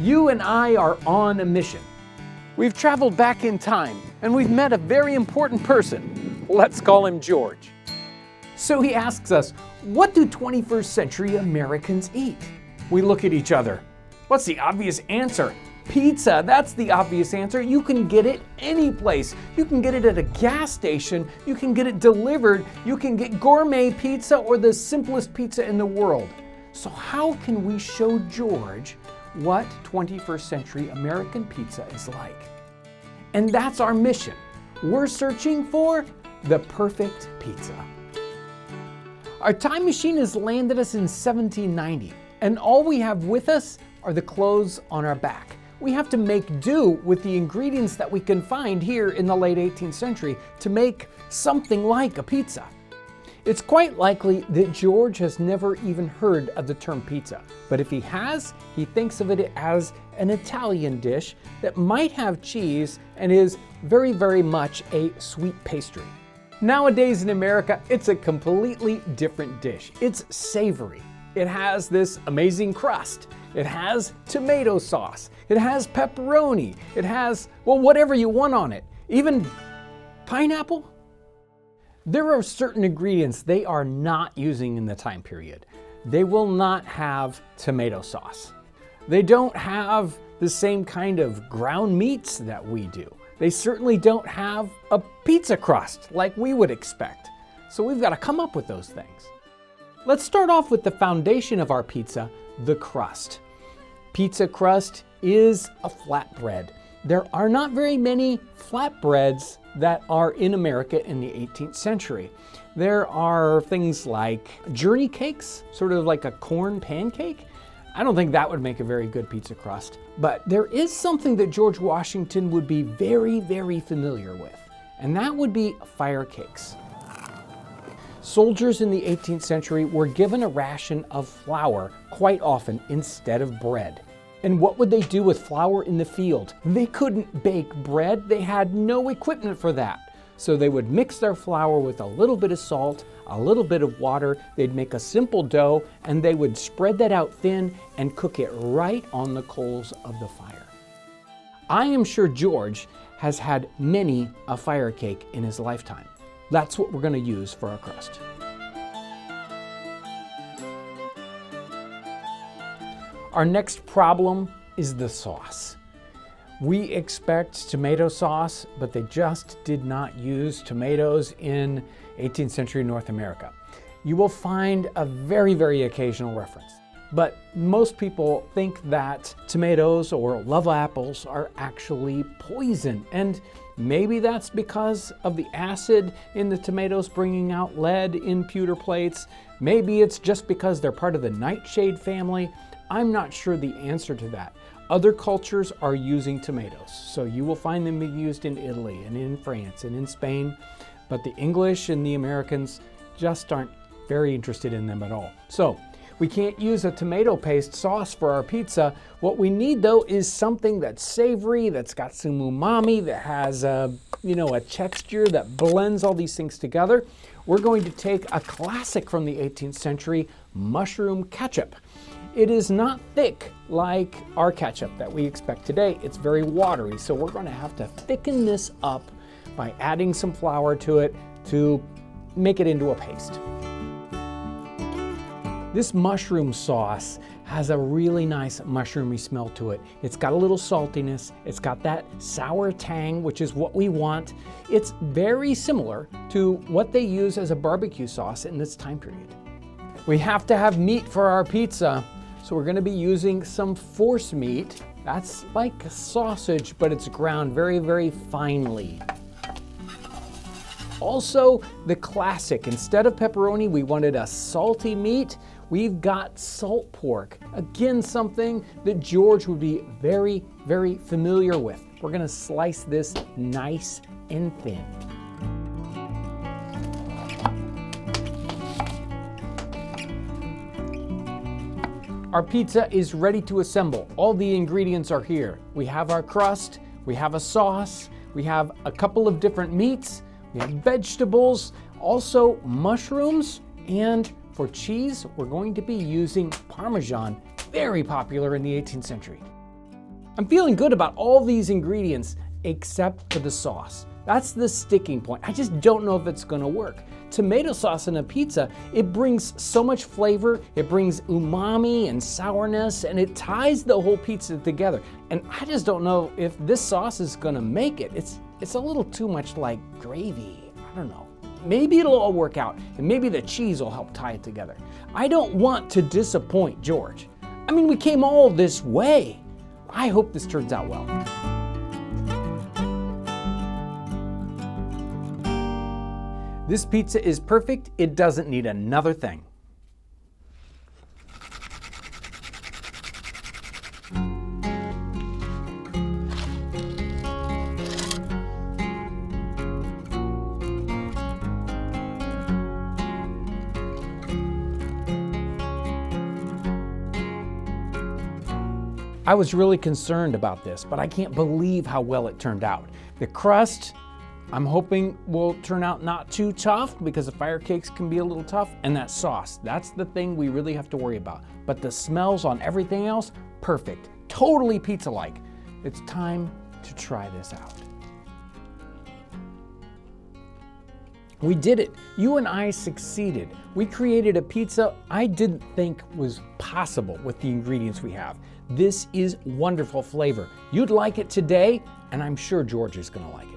You and I are on a mission. We've traveled back in time and we've met a very important person. Let's call him George. So he asks us, what do 21st century Americans eat? We look at each other. What's the obvious answer? Pizza, that's the obvious answer. You can get it any place. You can get it at a gas station. You can get it delivered. You can get gourmet pizza or the simplest pizza in the world. So how can we show George what 21st century American pizza is like? And that's our mission. We're searching for the perfect pizza. Our time machine has landed us in 1790, and all we have with us are the clothes on our back. We have to make do with the ingredients that we can find here in the late 18th century to make something like a pizza. It's quite likely that George has never even heard of the term pizza, but if he has, he thinks of it as an Italian dish that might have cheese and is very, very much a sweet pastry. Nowadays in America, it's a completely different dish. It's savory. It has this amazing crust. It has tomato sauce. It has pepperoni. It has, well, whatever you want on it. Even pineapple. There are certain ingredients they are not using in the time period. They will not have tomato sauce. They don't have the same kind of ground meats that we do. They certainly don't have a pizza crust like we would expect. So we've got to come up with those things. Let's start off with the foundation of our pizza, the crust. Pizza crust is a flatbread. There are not very many flatbreads that are in America in the 18th century. There are things like journey cakes, sort of like a corn pancake. I don't think that would make a very good pizza crust. But there is something that George Washington would be very, very familiar with, and that would be fire cakes. Soldiers in the 18th century were given a ration of flour quite often instead of bread. And what would they do with flour in the field? They couldn't bake bread. They had no equipment for that. So they would mix their flour with a little bit of salt, a little bit of water. They'd make a simple dough and they would spread that out thin and cook it right on the coals of the fire. I am sure George has had many a fire cake in his lifetime. That's what we're going to use for our crust. Our next problem is the sauce. We expect tomato sauce, but they just did not use tomatoes in 18th century North America. You will find a very, very occasional reference, but most people think that tomatoes or love apples are actually poison, and maybe that's because of the acid in the tomatoes bringing out lead in pewter plates. Maybe it's just because they're part of the nightshade family. I'm not sure the answer to that. Other cultures are using tomatoes, so you will find them being used in Italy and in France and in Spain, but the English and the Americans just aren't very interested in them at all. So we can't use a tomato paste sauce for our pizza. What we need though is something that's savory, that's got some umami, that has a texture that blends all these things together. We're going to take a classic from the 18th century, mushroom ketchup. It is not thick like our ketchup that we expect today. It's very watery, so we're going to have to thicken this up by adding some flour to it to make it into a paste. This mushroom sauce has a really nice mushroomy smell to it. It's got a little saltiness. It's got that sour tang, which is what we want. It's very similar to what they use as a barbecue sauce in this time period. We have to have meat for our pizza, so we're going to be using some force meat. That's like a sausage, but it's ground very, very finely. Also, the classic, instead of pepperoni, we wanted a salty meat. We've got salt pork. Again, something that George would be very, very familiar with. We're going to slice this nice and thin. Our pizza is ready to assemble. All the ingredients are here. We have our crust, we have a sauce, we have a couple of different meats, we have vegetables, also mushrooms, and for cheese, we're going to be using Parmesan, very popular in the 18th century. I'm feeling good about all these ingredients except for the sauce. That's the sticking point. I just don't know if it's gonna work. Tomato sauce in a pizza, it brings so much flavor, it brings umami and sourness, and it ties the whole pizza together. And I just don't know if this sauce is gonna make it. It's a little too much like gravy. I don't know. Maybe it'll all work out, and maybe the cheese will help tie it together. I don't want to disappoint George. I mean, we came all this way. I hope this turns out well. This pizza is perfect. It doesn't need another thing. I was really concerned about this, but I can't believe how well it turned out. The crust, I'm hoping will turn out not too tough because the fire cakes can be a little tough. And that sauce, that's the thing we really have to worry about. But the smells on everything else, perfect. Totally pizza-like. It's time to try this out. We did it. You and I succeeded. We created a pizza I didn't think was possible with the ingredients we have. This is wonderful flavor. You'd like it today, and I'm sure George is gonna like it.